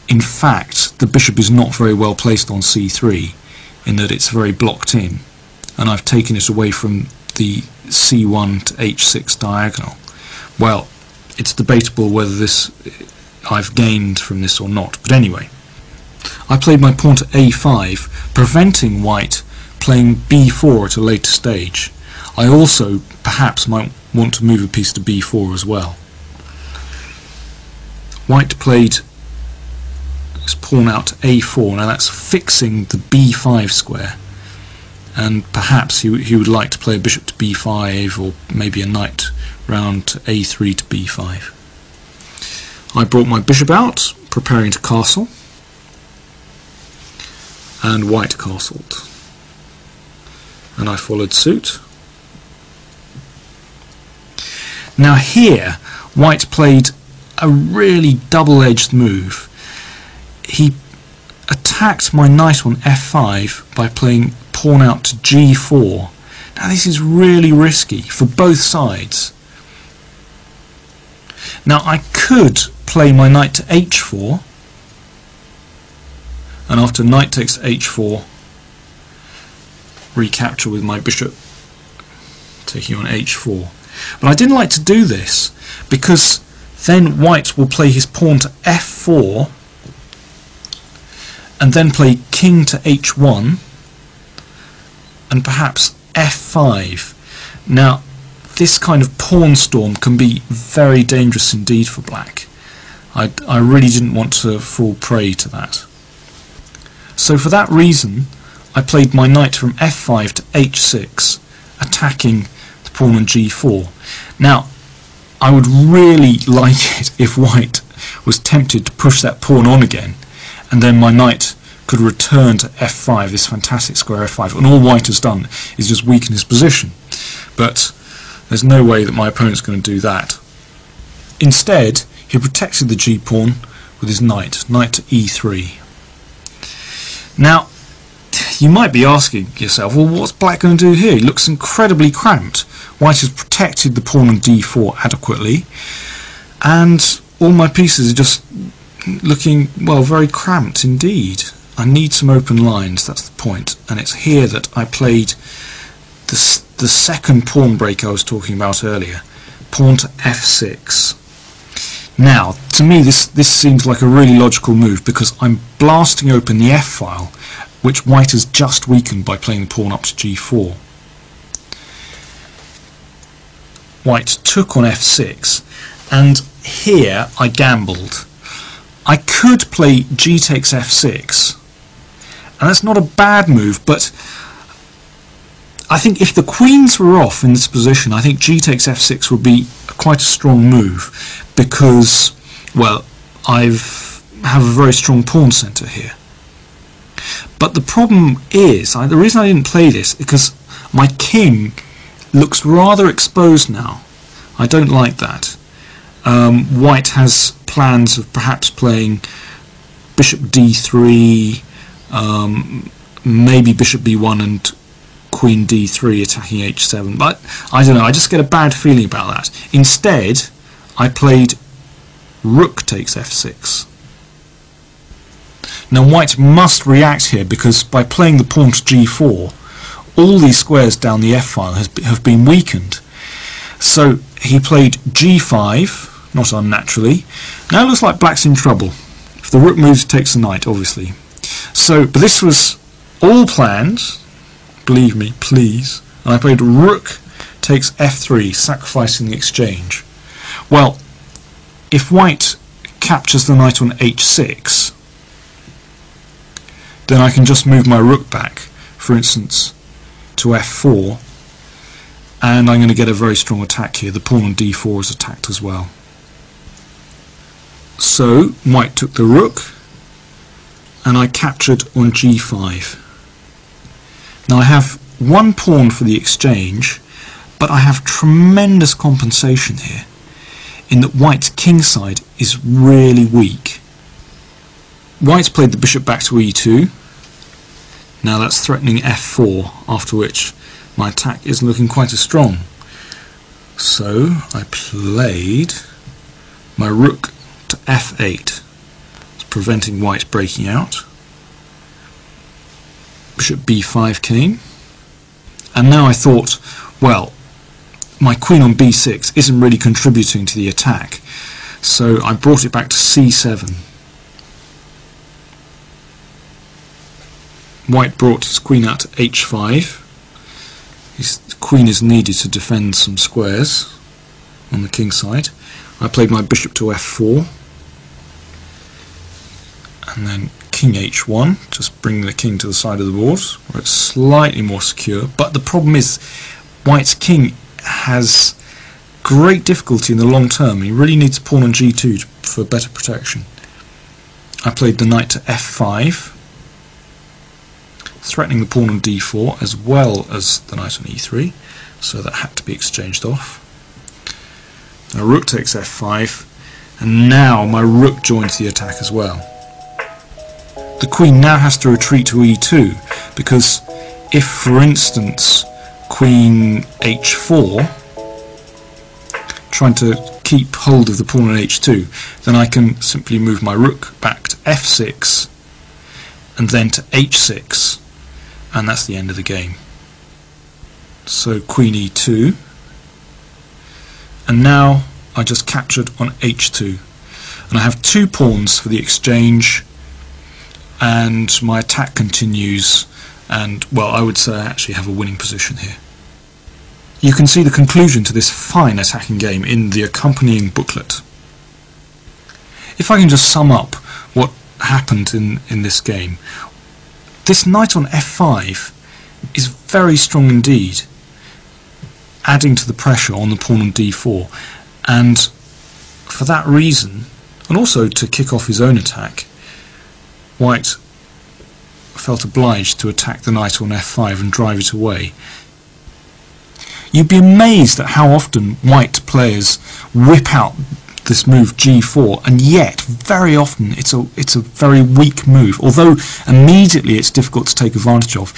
in fact, the bishop is not very well placed on c3, in that it's very blocked in, and I've taken it away from the c1 to h6 diagonal. Well, it's debatable whether this I've gained from this or not, but anyway, I played my pawn to a5, preventing white playing b4 at a later stage. I also perhaps might want to move a piece to b4 as well. White played his pawn out to a4, now that's fixing the b5 square, and perhaps he would like to play a bishop to b5, or maybe a knight round to a3 to b5. I brought my bishop out, preparing to castle, and white castled, and I followed suit. Now here, white played a really double-edged move. He attacked my knight on f5 by playing pawn out to g4. Now this is really risky for both sides. Now I could play my knight to h4, and after knight takes h4, recapture with my bishop taking on h4. But I didn't like to do this, because then white will play his pawn to f4 and then play king to h1 and perhaps f5. Now this kind of pawn storm can be very dangerous indeed for black. I really didn't want to fall prey to that. So for that reason I played my knight from f5 to h6, attacking the pawn on g4. Now I would really like it if white was tempted to push that pawn on again, and then my knight could return to f5, this fantastic square f5, and all white has done is just weaken his position. But there's no way that my opponent's going to do that. Instead, he protected the g-pawn with his knight to e3. Now, you might be asking yourself, well, what's black going to do here? He looks incredibly cramped. White has protected the pawn on d4 adequately, and all my pieces are just looking, well, very cramped indeed. I need some open lines, that's the point, and it's here that I played the second pawn break I was talking about earlier, pawn to f6. Now, to me this seems like a really logical move, because I'm blasting open the f-file, which white has just weakened by playing the pawn up to g4. White took on f6, and here I gambled. I could play g takes f6, and that's not a bad move, but I think if the queens were off in this position, I think g takes f6 would be quite a strong move, because, well, I have a very strong pawn centre here. But the problem is, the reason I didn't play this is because my king looks rather exposed now. I don't like that. White has plans of perhaps playing bishop d3, maybe bishop b1 and queen d3 attacking h7, but I don't know, I just get a bad feeling about that. Instead, I played rook takes f6. Now white must react here, because by playing the pawn to g4, all these squares down the f-file have been weakened. So he played g5, not unnaturally. Now it looks like black's in trouble. If the rook moves, it takes the knight, obviously. So, but this was all planned, believe me, please. And I played rook takes f3, sacrificing the exchange. Well, if white captures the knight on h6, then I can just move my rook back, for instance, to f4, and I'm going to get a very strong attack here. The pawn on d4 is attacked as well. So white took the rook, and I captured on g5. Now I have one pawn for the exchange, but I have tremendous compensation here, in that white's kingside is really weak. White's played the bishop back to e2. Now that's threatening f4, after which my attack isn't looking quite as strong. So I played my rook to f8. It's preventing white breaking out. Bishop b5 came, and now I thought, well, my queen on b6 isn't really contributing to the attack, so I brought it back to c7. White brought his queen out to h5. His queen is needed to defend some squares on the king side. I played my bishop to f4, and then king h1, just bring the king to the side of the board where it's slightly more secure. But the problem is white's king has great difficulty in the long term. He really needs a pawn on g2 for better protection. I played the knight to f5, threatening the pawn on d4 as well as the knight on e3, so that had to be exchanged off. Now rook takes f5, and now my rook joins the attack as well. The queen now has to retreat to e2, because if, for instance, queen h4, trying to keep hold of the pawn on h2, then I can simply move my rook back to f6 and then to h6, and that's the end of the game. So queen e2, and now I just captured on h2, and I have 2 pawns for the exchange, and my attack continues, and well, I would say I actually have a winning position here. You can see the conclusion to this fine attacking game in the accompanying booklet. If I can just sum up what happened in this game, this knight on f5 is very strong indeed, adding to the pressure on the pawn on d4, and for that reason, and also to kick off his own attack, white felt obliged to attack the knight on f5 and drive it away. You'd be amazed at how often white players whip out this move g4, and yet very often it's a very weak move, although immediately it's difficult to take advantage of.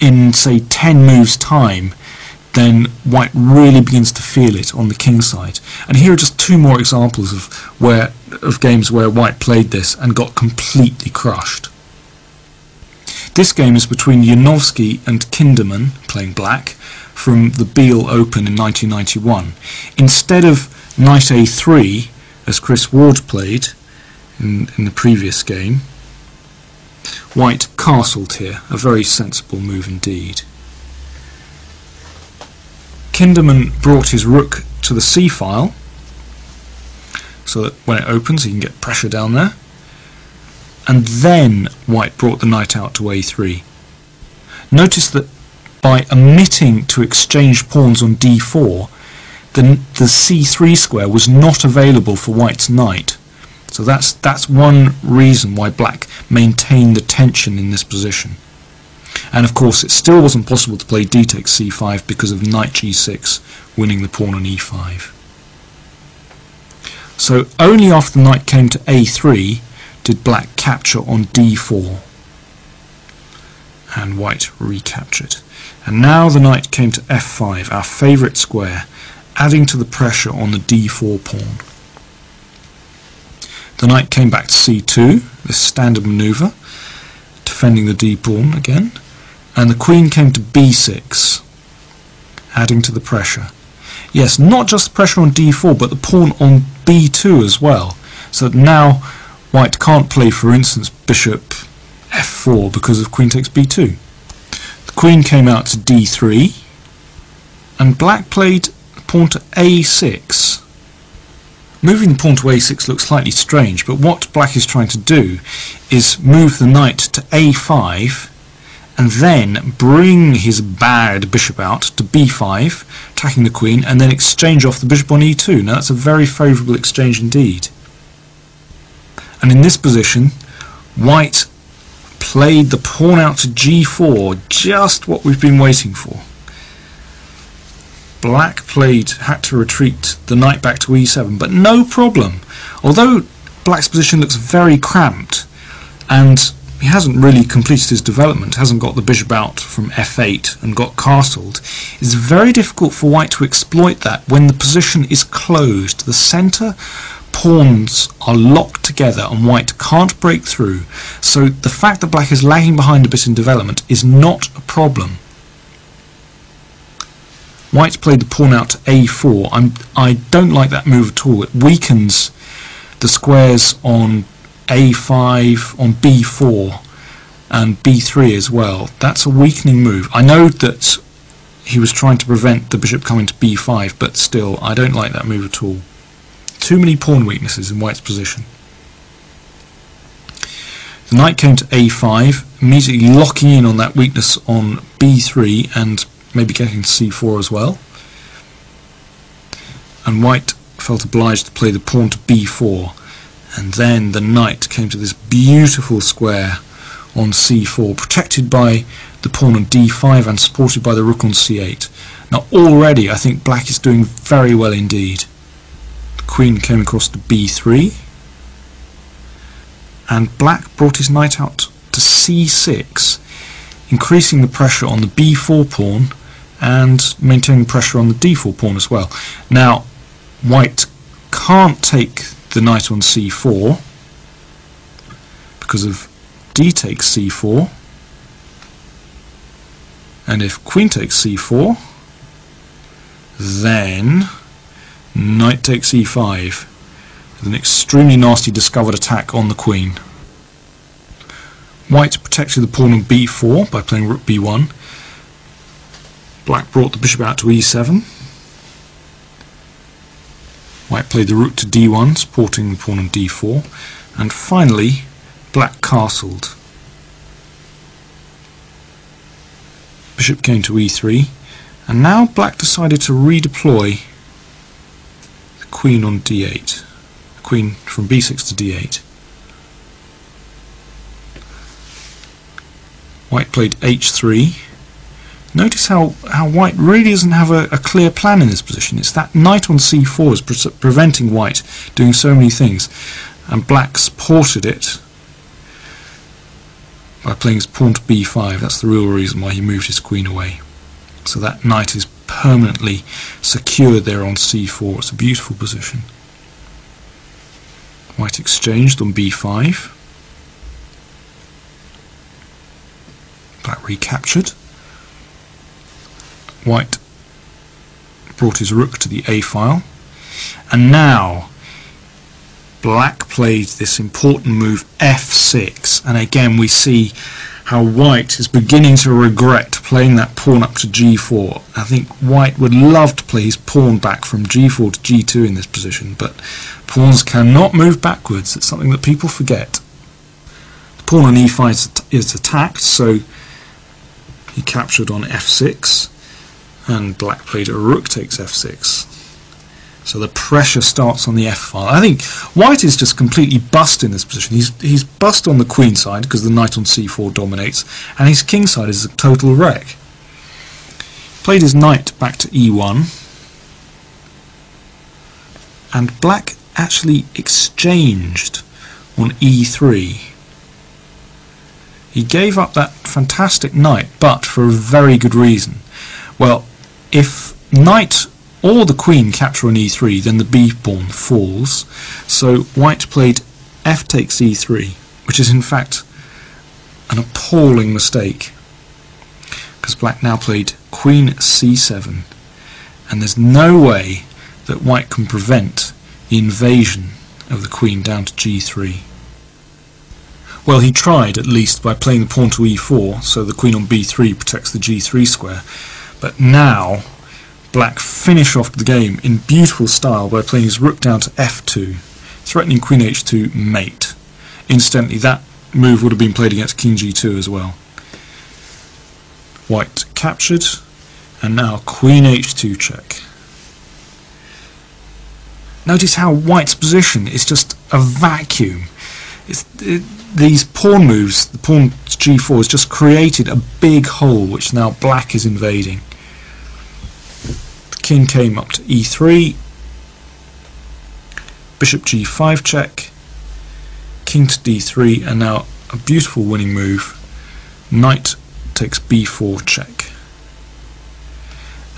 In say 10 moves time, then white really begins to feel it on the king side. And here are just 2 more examples of games where white played this and got completely crushed. This game is between Janowski and Kinderman, playing black, from the Beale Open in 1991. Instead of knight a3, as Chris Ward played in the previous game, white castled here, a very sensible move indeed. Kinderman brought his rook to the c-file, so that when it opens he can get pressure down there, and then white brought the knight out to a3. Notice that by omitting to exchange pawns on d4, the c3 square was not available for white's knight. So that's one reason why black maintained the tension in this position. And of course it still wasn't possible to play d takes c5 because of knight g6 winning the pawn on e5. So only after the knight came to a3 did black capture on d4, and white recaptured. And now the knight came to f5, our favourite square, adding to the pressure on the d4 pawn. The knight came back to c2, this standard manoeuvre, defending the d pawn again, and the queen came to b6, adding to the pressure. Yes, not just the pressure on d4, but the pawn on b2 as well, so that now white can't play, for instance, bishop f4 because of queen takes b2. The queen came out to d3, and black played pawn to a6. Moving the pawn to a6 looks slightly strange, but what black is trying to do is move the knight to a5 and then bring his bad bishop out to b5, attacking the queen, and then exchange off the bishop on e2. Now that's a very favourable exchange indeed. And in this position, white played the pawn out to g4, just what we've been waiting for. Black had to retreat the knight back to e7, but no problem. Although black's position looks very cramped, and he hasn't really completed his development, hasn't got the bishop out from f8 and got castled, it's very difficult for white to exploit that when the position is closed. The centre pawns are locked together and white can't break through, so the fact that black is lagging behind a bit in development is not a problem. White played the pawn out to a4. I don't like that move at all. It weakens the squares on a5, on b4 and b3 as well. That's a weakening move. I know that he was trying to prevent the bishop coming to b5, but still, I don't like that move at all. Too many pawn weaknesses in white's position. The knight came to a5, immediately locking in on that weakness on b3 and maybe getting to c4 as well. And white felt obliged to play the pawn to b4, and then the knight came to this beautiful square on c4, protected by the pawn on d5 and supported by the rook on c8. Now already I think black is doing very well indeed. The queen came across to b3, and black brought his knight out to c6, increasing the pressure on the b4 pawn and maintaining pressure on the d4 pawn as well. Now white can't take the knight on c4 because of d takes c4, and if queen takes c4, then knight takes e5 with an extremely nasty discovered attack on the queen. White protected the pawn on b4 by playing rook b1. Black brought the bishop out to e7. White played the rook to d1, supporting the pawn on d4, and finally black castled. Bishop came to e3, and now black decided to redeploy the queen on d8. The queen from b6 to d8. White played h3. Notice how white really doesn't have a clear plan in this position. It's that knight on c4 is preventing white doing so many things, and black supported it by playing his pawn to b5. That's the real reason why he moved his queen away. So that knight is permanently secured there on c4. It's a beautiful position. White exchanged on b5. Black recaptured. White brought his rook to the a file, and now black played this important move f6, and again we see how white is beginning to regret playing that pawn up to g4. I think white would love to play his pawn back from g4 to g2 in this position, but pawns cannot move backwards. It's something that people forget. The pawn on e5 is attacked, so he captured on f6, and black played a rook takes f6. So the pressure starts on the f file. I think white is just completely bust in this position. He's bust on the queen side because the knight on c4 dominates, and his king side is a total wreck. Played his knight back to e1, and black actually exchanged on e3. He gave up that fantastic knight, but for a very good reason. Well, if knight or the queen capture on e3, then the b pawn falls. So white played f takes e3, which is in fact an appalling mistake, because black now played queen c7, and there's no way that white can prevent the invasion of the queen down to g3. Well, he tried at least by playing the pawn to e4, so the queen on b3 protects the g3 square. But now black finish off the game in beautiful style by playing his rook down to f2, threatening queen h2 mate. Incidentally, that move would have been played against king g2 as well. White captured, and now queen h2 check. Notice how white's position is just a vacuum. These pawn moves, the pawn to g4 has just created a big hole which now black is invading. The king came up to e3, bishop g5 check, king to d3, and now a beautiful winning move, knight takes b4 check.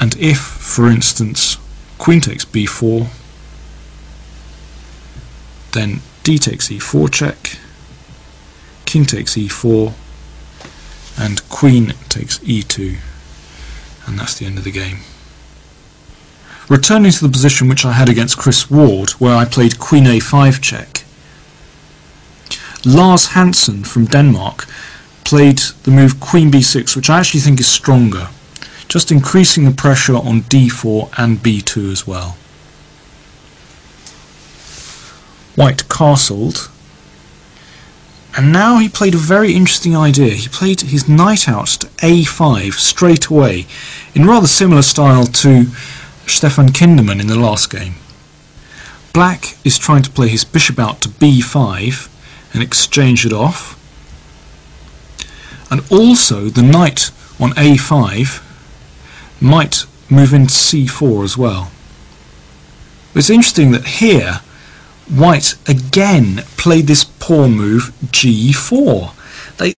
And if, for instance, queen takes b4, Then d takes e4 check, king takes e4, and queen takes e2, and that's the end of the game. Returning to the position which I had against Chris Ward, where I played queen a5 check, Lars Hansen from Denmark played the move queen b6, which I actually think is stronger, just increasing the pressure on d4 and b2 as well. White castled, and now he played a very interesting idea. He played his knight out to a5 straight away, in rather similar style to Stefan Kinderman in the last game. Black is trying to play his bishop out to b5 and exchange it off, and also the knight on a5 might move into c4 as well. It's interesting that here White again played this pawn move g4. They